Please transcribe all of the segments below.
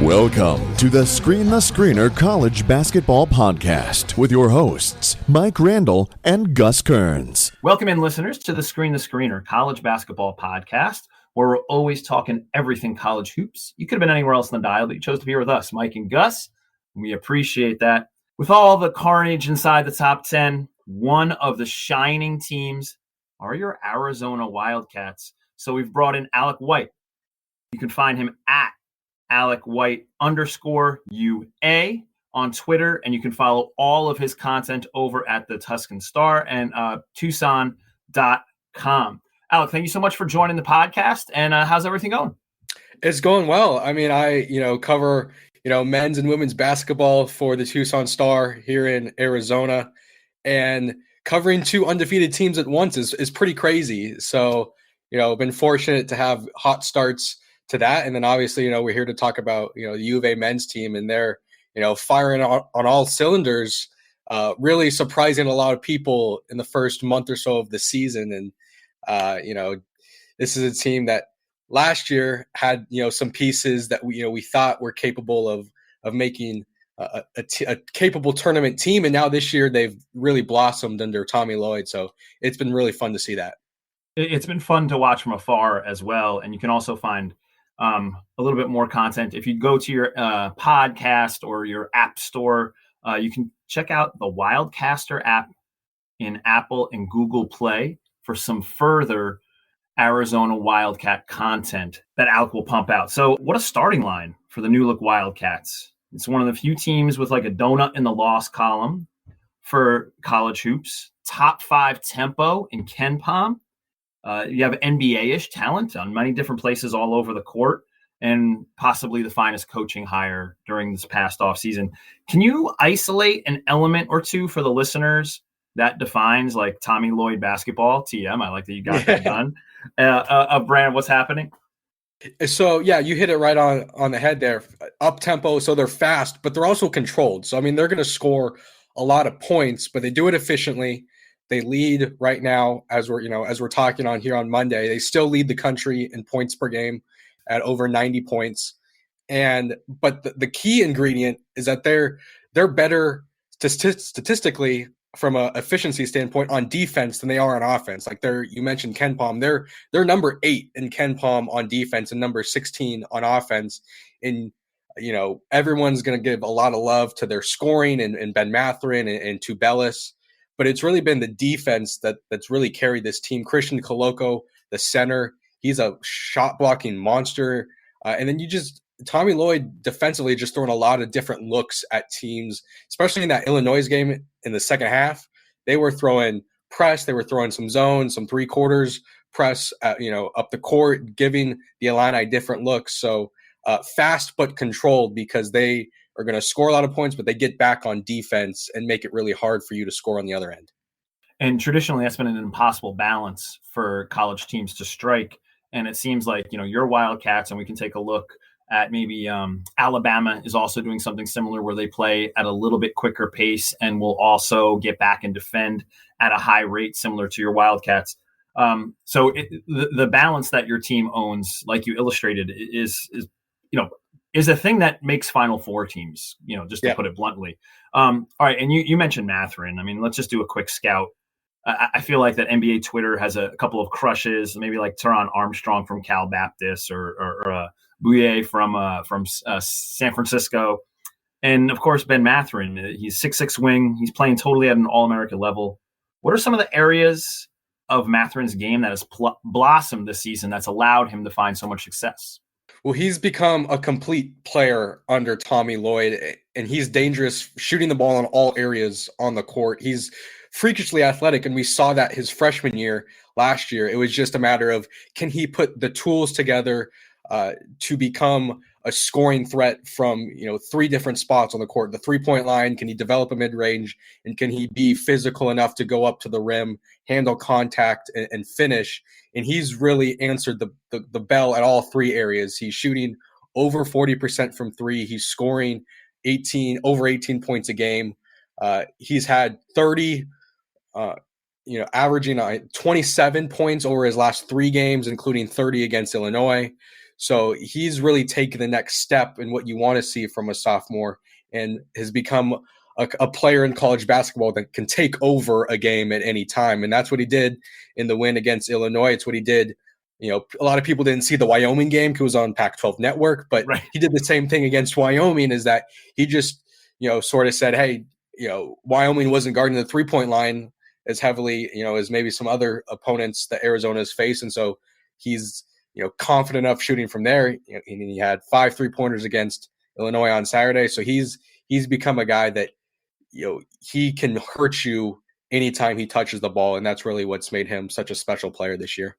Welcome to the Screen the Screener College Basketball Podcast with your hosts, Mike Randall and Gus Kearns. Welcome in, listeners, to the Screen the Screener College Basketball Podcast, where we're always talking everything college hoops. You could have been anywhere else on the dial, but you chose to be here with us, Mike and Gus. We appreciate that. With all the carnage inside the top 10, one of the shining teams are your Arizona Wildcats. So we've brought in Alec White. You can find him at Alec White _UA on Twitter, and you can follow all of his content over at the Tuscan Star and Tucson.com. Alec, thank you so much for joining the podcast. And how's everything going? It's going well. I mean, I cover men's and women's basketball for the Tucson Star here in Arizona, and covering two undefeated teams at once is pretty crazy. So I've been fortunate to have hot starts to that. And then obviously, we're here to talk about, the U of A men's team, and they're, firing on all cylinders, really surprising a lot of people in the first month or so of the season. And, this is a team that last year had, some pieces that we thought were capable of making a capable tournament team. And now this year they've really blossomed under Tommy Lloyd. So it's been really fun to see that. It's been fun to watch from afar as well. And you can also find a little bit more content. If you go to your podcast or your app store, you can check out the Wildcaster app in Apple and Google Play for some further Arizona Wildcat content that Alec will pump out. So what a starting line for the new look Wildcats. It's one of the few teams with like a donut in the loss column for college hoops. Top 5 tempo in KenPom. You have NBA-ish talent on many different places all over the court, and possibly the finest coaching hire during this past offseason. Can you isolate an element or two for the listeners that defines like Tommy Lloyd basketball? TM, I like that you got that done. Brand, what's happening? So, yeah, you hit it right on the head there. Up-tempo, so they're fast, but they're also controlled. So, I mean, they're going to score a lot of points, but they do it efficiently. They lead right now, as we're talking on here on Monday. They still lead the country in points per game at over 90 points. But the key ingredient is that they're better statistically from an efficiency standpoint on defense than they are on offense. Like you mentioned KenPom, they're number 8 in KenPom on defense and number 16 on offense. And everyone's going to give a lot of love to their scoring and Ben Mathurin and Tubelis. But it's really been the defense that's really carried this team. Christian Coloco, the center, he's a shot-blocking monster. And then Tommy Lloyd defensively just throwing a lot of different looks at teams, especially in that Illinois game in the second half. They were throwing press. They were throwing some zone, some three-quarters press, up the court, giving the Illini different looks. So fast but controlled, because they are going to score a lot of points, but they get back on defense and make it really hard for you to score on the other end. And traditionally, that's been an impossible balance for college teams to strike. And it seems like, your Wildcats, and we can take a look at maybe Alabama is also doing something similar where they play at a little bit quicker pace and will also get back and defend at a high rate, similar to your Wildcats. So the balance that your team owns, like you illustrated, is a thing that makes Final Four teams, just to put it bluntly. All right, and you mentioned Mathurin. I mean, let's just do a quick scout. I feel like that NBA Twitter has a couple of crushes, maybe like Teron Armstrong from Cal Baptist or Bouye from San Francisco. And, of course, Ben Mathurin. He's 6'6" wing. He's playing totally at an All-American level. What are some of the areas of Mathurin's game that has blossomed this season that's allowed him to find so much success? Well, he's become a complete player under Tommy Lloyd, and he's dangerous shooting the ball in all areas on the court. He's freakishly athletic, and we saw that his freshman year last year. It was just a matter of, can he put the tools together to become a scoring threat from 3 different spots on the court? The 3-point line, can he develop a mid-range, and can he be physical enough to go up to the rim, handle contact, and finish? And he's really answered the bell at all 3 areas. He's shooting over 40% from 3. He's scoring over 18 points a game. He's had 30 averaging 27 points over his last 3 games, including 30 against Illinois. So he's really taken the next step in what you want to see from a sophomore and has become a player in college basketball that can take over a game at any time. And that's what he did in the win against Illinois. It's what he did. A lot of people didn't see the Wyoming game because it was on Pac-12 Network, but Right. he did the same thing against Wyoming, is that he just, sort of said, hey, Wyoming wasn't guarding the 3-point line as heavily, as maybe some other opponents that Arizona's faced. And so he's, confident enough shooting from there. And he had 5 3-pointers against Illinois on Saturday. So he's become a guy that, he can hurt you anytime he touches the ball. And that's really what's made him such a special player this year.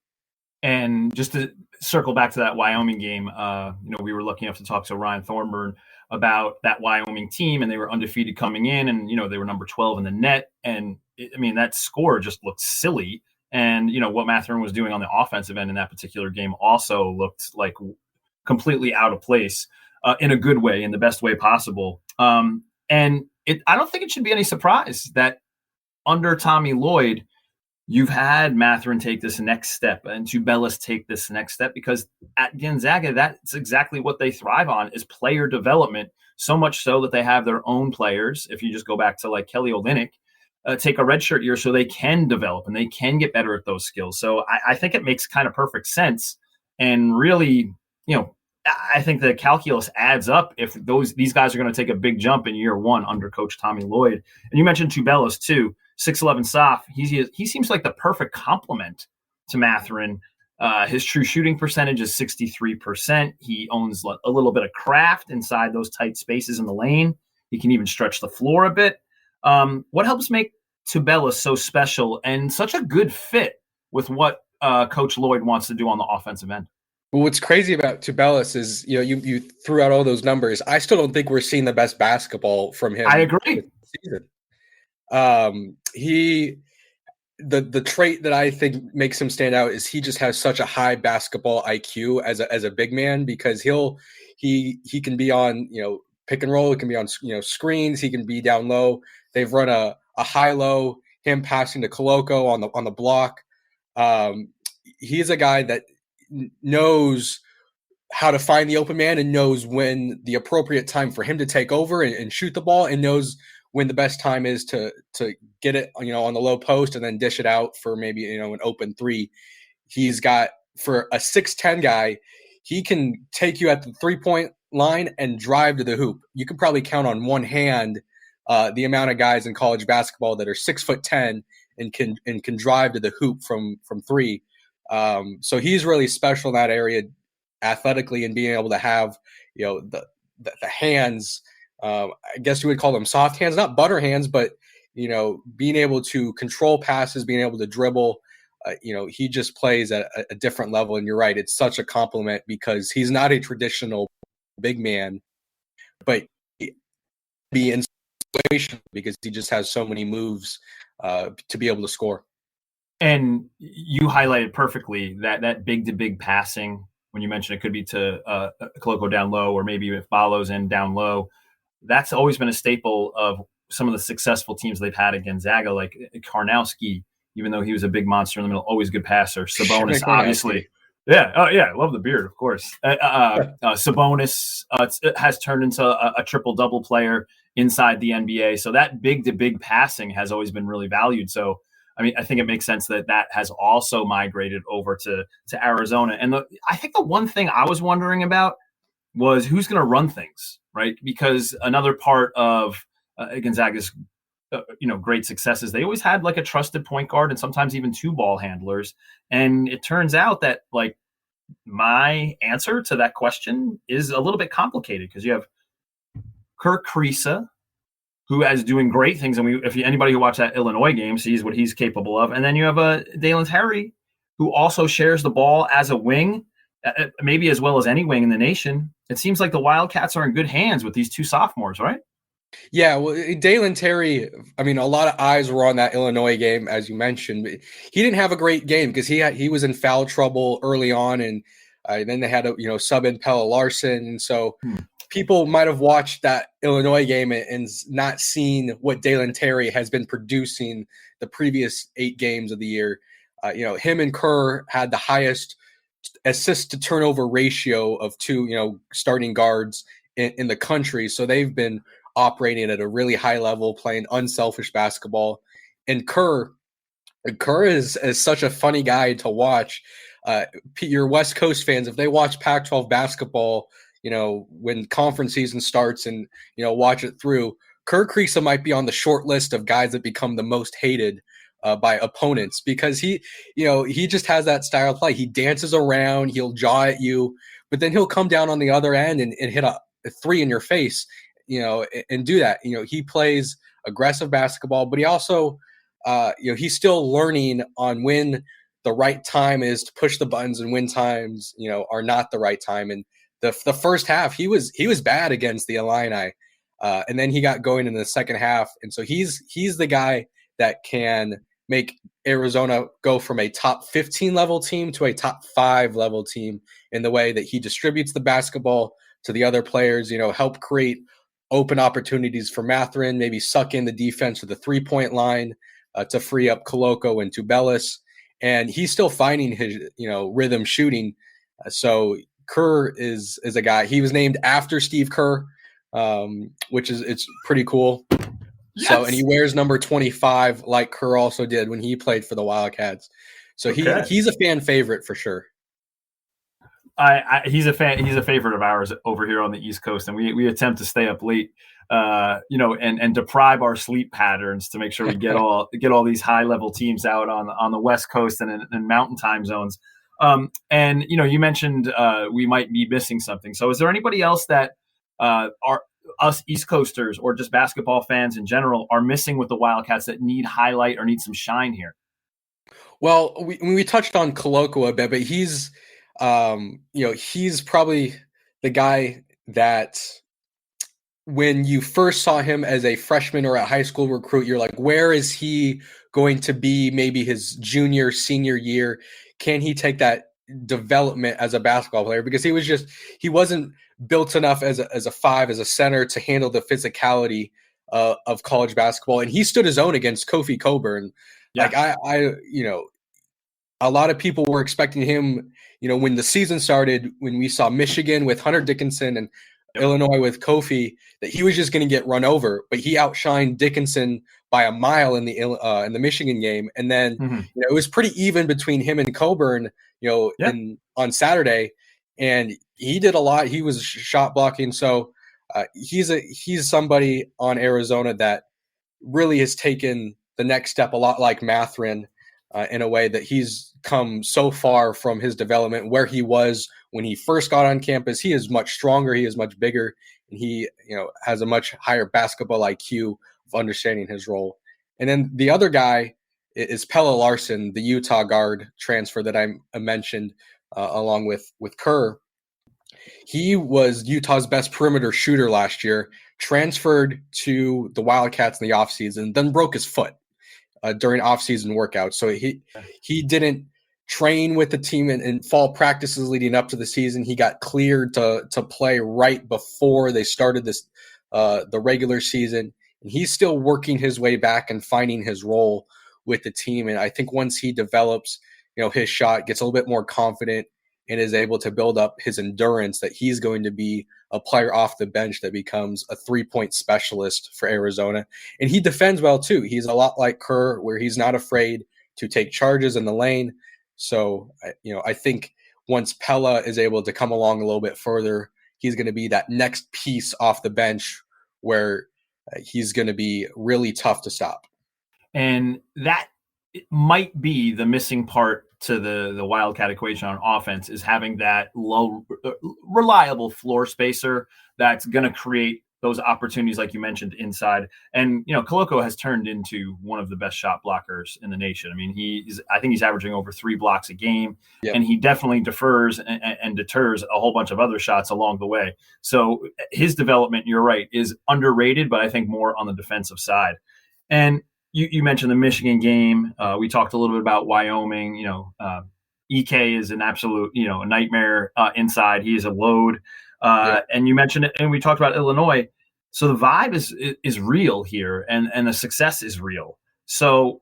And just to circle back to that Wyoming game, we were lucky enough to talk to Ryan Thornburn about that Wyoming team, and they were undefeated coming in, and, they were number 12 in the net. And that score just looked silly. And, what Mathurin was doing on the offensive end in that particular game also looked like completely out of place in a good way, in the best way possible. And I don't think it should be any surprise that under Tommy Lloyd, you've had Mathurin take this next step and Tubelis take this next step, because at Gonzaga, that's exactly what they thrive on, is player development, so much so that they have their own players. If you just go back to like Kelly Olynyk, take a redshirt year so they can develop and they can get better at those skills. So I think it makes kind of perfect sense. And really, I think the calculus adds up if these guys are going to take a big jump in year one under Coach Tommy Lloyd. And you mentioned Tubelis too, 6'11" soph. He seems like the perfect complement to Mathurin. His true shooting percentage is 63%. He owns a little bit of craft inside those tight spaces in the lane. He can even stretch the floor a bit. What helps make Tubelis so special and such a good fit with what Coach Lloyd wants to do on the offensive end? Well, what's crazy about Tubelis is, you threw out all those numbers. I still don't think we're seeing the best basketball from him. I agree. This season. The trait that I think makes him stand out is he just has such a high basketball IQ as a big man, because he can be on, pick and roll. It can be on, screens. He can be down low. They've run a high-low, him passing to Koloko on the block. He's a guy that knows how to find the open man and knows when the appropriate time for him to take over and shoot the ball, and knows when the best time is to get it, on the low post and then dish it out for maybe, an open three. He's got, for a 6'10" guy, he can take you at the 3-point line and drive to the hoop. You can probably count on one hand the amount of guys in college basketball that are 6'10" and can drive to the hoop from three. So he's really special in that area athletically, and being able to have, the hands. I guess you would call them soft hands, not butter hands, but, being able to control passes, being able to dribble. He just plays at a different level. And you're right, it's such a compliment, because he's not a traditional big man, but be inspirational because he just has so many moves to be able to score. And you highlighted perfectly that big to big passing when you mentioned it could be to Koloko down low, or maybe it follows in down low. That's always been a staple of some of the successful teams they've had at Gonzaga, like Karnowski, even though he was a big monster in the middle, always good passer. Sabonis, obviously. Yeah. Oh, yeah. I love the beard, of course. Sabonis has turned into a triple-double player inside the NBA. So that big-to-big passing has always been really valued. So, I think it makes sense that has also migrated over to Arizona. And I think the one thing I was wondering about was who's going to run things, right? Because another part of Gonzaga's great successes, they always had like a trusted point guard and sometimes even 2 ball handlers. And it turns out that like my answer to that question is a little bit complicated, because you have Kerr Kriisa, who is doing great things. And if anybody who watched that Illinois game sees what he's capable of. And then you have Dalen Terry, who also shares the ball as a wing, maybe as well as any wing in the nation. It seems like the Wildcats are in good hands with these 2 sophomores, right? Yeah, well, Dalen Terry, a lot of eyes were on that Illinois game, as you mentioned. He didn't have a great game because he was in foul trouble early on, and then they had to sub in Pella Larson. And so people might have watched that Illinois game and not seen what Dalen Terry has been producing the previous 8 games of the year. Him and Kerr had the highest assist to turnover ratio of two, starting guards in the country. So they've been operating at a really high level, playing unselfish basketball. And Kerr is such a funny guy to watch. Your West Coast fans, if they watch Pac-12 basketball, when conference season starts and, watch it through, Kriisa might be on the short list of guys that become the most hated by opponents, because he just has that style of play. He dances around, he'll jaw at you, but then he'll come down on the other end and hit a three in your face, and do that. He plays aggressive basketball, but he also, he's still learning on when the right time is to push the buttons and when times, are not the right time. And the first half, he was bad against the Illini. And then he got going in the second half. And so he's the guy that can make Arizona go from a top 15 level team to a top 5 level team in the way that he distributes the basketball to the other players, help create open opportunities for Mathurin, maybe suck in the defense to the 3-point line to free up Koloko and Tubelis. And he's still finding his, rhythm shooting. So Kerr is a guy. He was named after Steve Kerr, which it's pretty cool. Yes. So, and he wears number 25 like Kerr also did when he played for the Wildcats. So he's a fan favorite for sure. He's a favorite of ours over here on the East Coast, and we attempt to stay up late, and deprive our sleep patterns to make sure we get all these high level teams out on the West Coast and in mountain time zones. And you mentioned we might be missing something. So is there anybody else that are us East Coasters or just basketball fans in general are missing with the Wildcats that need highlight or need some shine here? Well, we touched on Koloko a bit, but he's probably the guy that when you first saw him as a freshman or a high school recruit, you're like, where is he going to be maybe his junior, senior year? Can he take that development as a basketball player? Because he wasn't built enough as a 5, as a center to handle the physicality of college basketball. And he stood his own against Kofi Cockburn. Yeah. Like a lot of people were expecting him, when the season started, when we saw Michigan with Hunter Dickinson and Illinois with Kofi, that he was just going to get run over, but he outshined Dickinson by a mile in the Michigan game. And then, it was pretty even between him and Cockburn, on Saturday, and he did a lot. He was shot blocking. So he's somebody on Arizona that really has taken the next step, a lot like Mathurin, in a way that he's come so far from his development where he was when he first got on campus. He is much stronger. He is much bigger, and he, has a much higher basketball IQ of understanding his role. And then the other guy is Pella Larson, the Utah guard transfer that I mentioned, along with Kerr. He was Utah's best perimeter shooter last year, transferred to the Wildcats in the offseason, then broke his foot during offseason workouts. So he didn't train with the team in fall practices leading up to the season. He got cleared to play right before they started the regular season. And he's still working his way back and finding his role with the team. And I think once he develops, his shot, gets a little bit more confident, and is able to build up his endurance, that he's going to be a player off the bench that becomes a 3-point specialist for Arizona. And he defends well too. He's a lot like Kerr, where he's not afraid to take charges in the lane. So, I think once Pella is able to come along a little bit further, he's going to be that next piece off the bench where he's going to be really tough to stop. And that might be the missing part to the Wildcat equation on offense, is having that low, reliable floor spacer that's going to create those opportunities, like you mentioned, inside. And, Koloko has turned into one of the best shot blockers in the nation. I mean, I think he's averaging over 3 blocks a game, and he definitely defers and deters a whole bunch of other shots along the way. So his development, you're right, is underrated, but I think more on the defensive side. And you mentioned the Michigan game. We talked a little bit about Wyoming. EK is an absolute, nightmare inside. He is a load. And you mentioned it, and we talked about Illinois. So the vibe is real here, and the success is real. So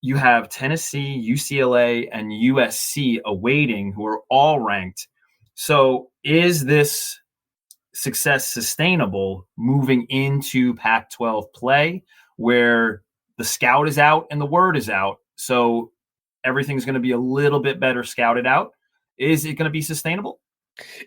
you have Tennessee, UCLA, and USC awaiting, who are all ranked. So is this success sustainable moving into Pac-12 play, where the scout is out and the word is out? So everything's going to be a little bit better scouted out. Is it going to be sustainable?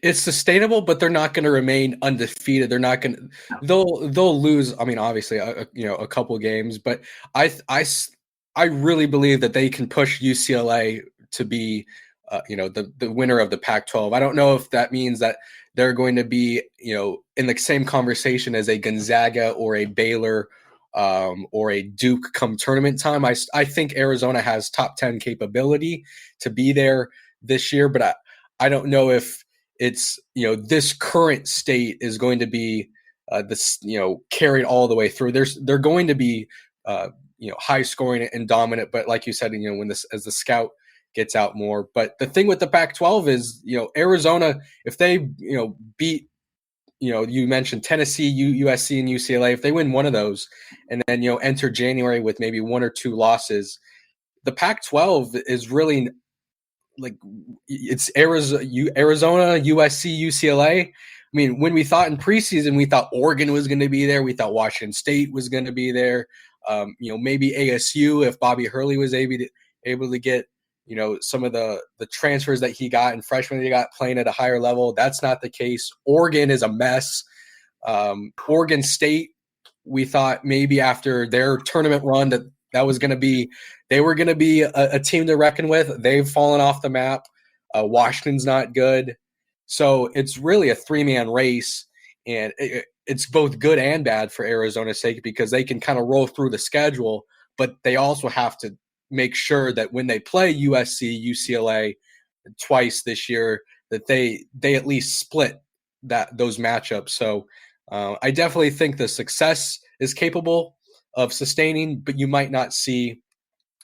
It's sustainable, but they're not going to remain undefeated. They're not going to. They'll lose. I mean, obviously, a couple games, but I really believe that they can push UCLA to be, the winner of the Pac-12. I don't know if that means that they're going to be, in the same conversation as a Gonzaga or a Baylor or a Duke come tournament time. I think Arizona has top 10 capability to be there this year, but I don't know if it's, this current state is going to be carried all the way through. They're going to be high scoring and dominant, but like you said, as the scout gets out more. But the thing with the Pac-12 is, Arizona, if they beat, you mentioned Tennessee, USC, and UCLA, if they win one of those and then enter January with maybe one or two losses, the Pac-12 is really like, it's Arizona, USC, UCLA. I mean, when we thought in preseason, we thought Oregon was going to be there. We thought Washington State was going to be there. Maybe ASU, if Bobby Hurley was able to get, some of the transfers that he got and freshmen that he got playing at a higher level. That's not the case. Oregon is a mess. Oregon State, we thought maybe after their tournament run that was going to be, they were going to be a team to reckon with. They've fallen off the map. Washington's not good. So it's really a three-man race, and it's both good and bad for Arizona's sake because they can kind of roll through the schedule, but they also have to make sure that when they play USC, UCLA twice this year, that they at least split those matchups. So I definitely think the success is capable of sustaining, but you might not see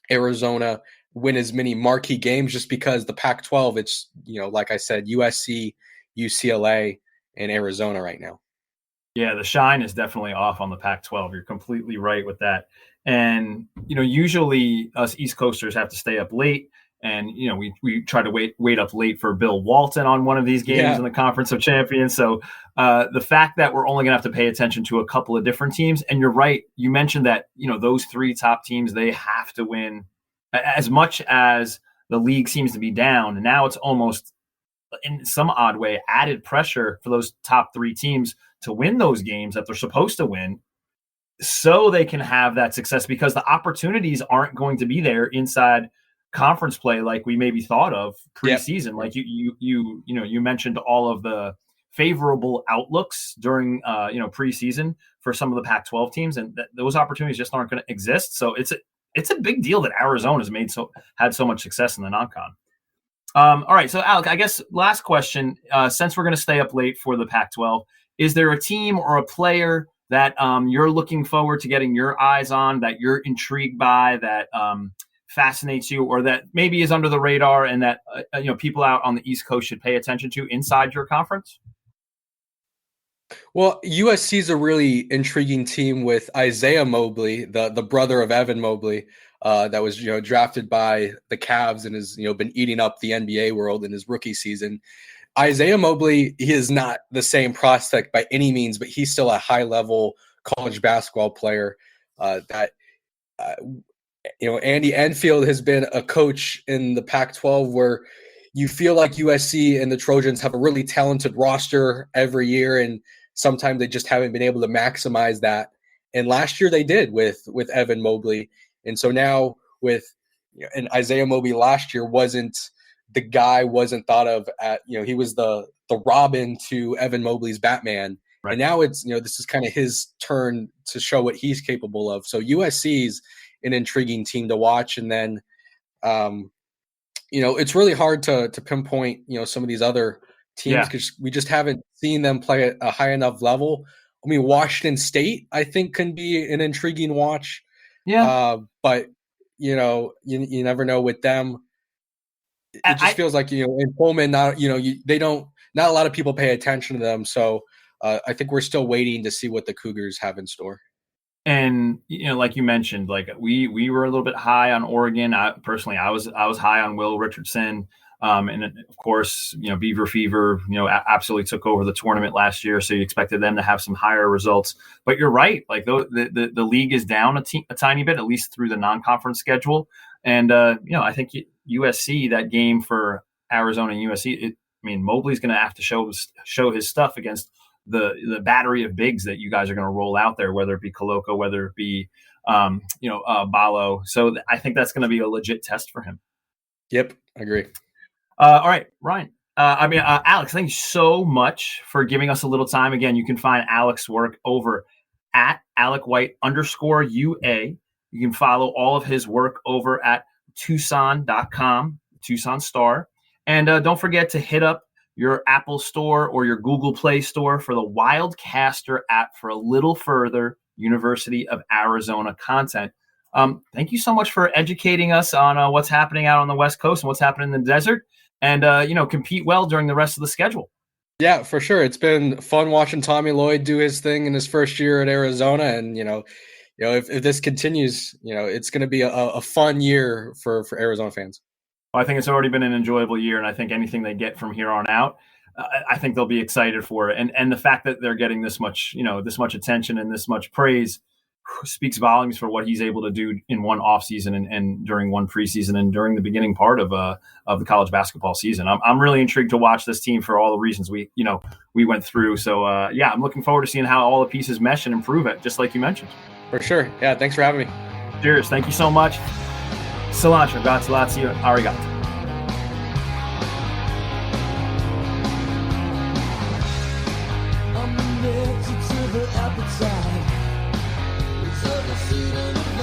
Arizona win as many marquee games just because the Pac-12, it's, like I said, USC, UCLA, and Arizona right now. Yeah, the shine is definitely off on the Pac-12. You're completely right with that. And, usually us East Coasters have to stay up late. And, we try to wait up late for Bill Walton on one of these games in the Conference of Champions. So the fact that we're only going to have to pay attention to a couple of different teams. And you're right. You mentioned that, those three top teams, they have to win as much as the league seems to be down. And now it's almost in some odd way added pressure for those top three teams to win those games that they're supposed to win so they can have that success, because the opportunities aren't going to be there inside conference play like we maybe thought of preseason. Yep. Like you mentioned all of the favorable outlooks during preseason for some of the Pac-12 teams, and those opportunities just aren't going to exist. So it's a big deal that Arizona's had so much success in the non-con. All right, so Alec, I guess last question, since we're going to stay up late for the Pac-12, is there a team or a player that you're looking forward to getting your eyes on, that you're intrigued by, that fascinates you, or that maybe is under the radar and that people out on the East Coast should pay attention to inside your conference? Well, USC is a really intriguing team with Isaiah Mobley, the brother of Evan Mobley, that was drafted by the Cavs and has been eating up the NBA world in his rookie season. Isaiah Mobley, he is not the same prospect by any means, but he's still a high-level college basketball player. Andy Enfield has been a coach in the Pac-12 where you feel like USC and the Trojans have a really talented roster every year, and sometimes they just haven't been able to maximize that. And last year they did with Evan Mobley. And so now and Isaiah Mobley last year wasn't thought of at, he was the Robin to Evan Mobley's Batman. Right. And now it's, this is kind of his turn to show what he's capable of. So USC's an intriguing team to watch. And then, it's really hard to pinpoint, some of these other teams because we just haven't seen them play at a high enough level. I mean, Washington State, I think, can be an intriguing watch. Yeah. But, you never know with them. It just feels like, in Pullman, not a lot of people pay attention to them. So I think we're still waiting to see what the Cougars have in store. And like you mentioned, like we were a little bit high on Oregon. I was high on Will Richardson. And of course, Beaver Fever, absolutely took over the tournament last year. So you expected them to have some higher results. But you're right. Like the league is down a tiny bit, at least through the non-conference schedule. And, I think USC, that game for Arizona and USC, Mobley's going to have to show his stuff against the battery of bigs that you guys are going to roll out there, whether it be Koloko, whether it be, Balo. So I think that's going to be a legit test for him. Yep, I agree. All right, Ryan. Alex, thank you so much for giving us a little time. Again, you can find Alec's work over at AlecWhite_UA. You can follow all of his work over at Tucson.com, Tucson Star. And don't forget to hit up your Apple Store or your Google Play Store for the Wildcaster app for a little further University of Arizona content. Thank you so much for educating us on what's happening out on the West Coast and what's happening in the desert. And, compete well during the rest of the schedule. Yeah, for sure. It's been fun watching Tommy Lloyd do his thing in his first year at Arizona. And, if this continues, it's going to be a fun year for Arizona fans. Well, I think it's already been an enjoyable year. And I think anything they get from here on out, I think they'll be excited for it. And the fact that they're getting this much attention and this much praise speaks volumes for what he's able to do in one offseason and during one preseason and during the beginning part of the college basketball season. I'm really intrigued to watch this team for all the reasons we went through. So I'm looking forward to seeing how all the pieces mesh and improve it, just like you mentioned. For sure. Yeah. Thanks for having me. Cheers. Thank you so much. Cilantro, grazie, arigato. I'm addicted to the appetite. It's a seed in the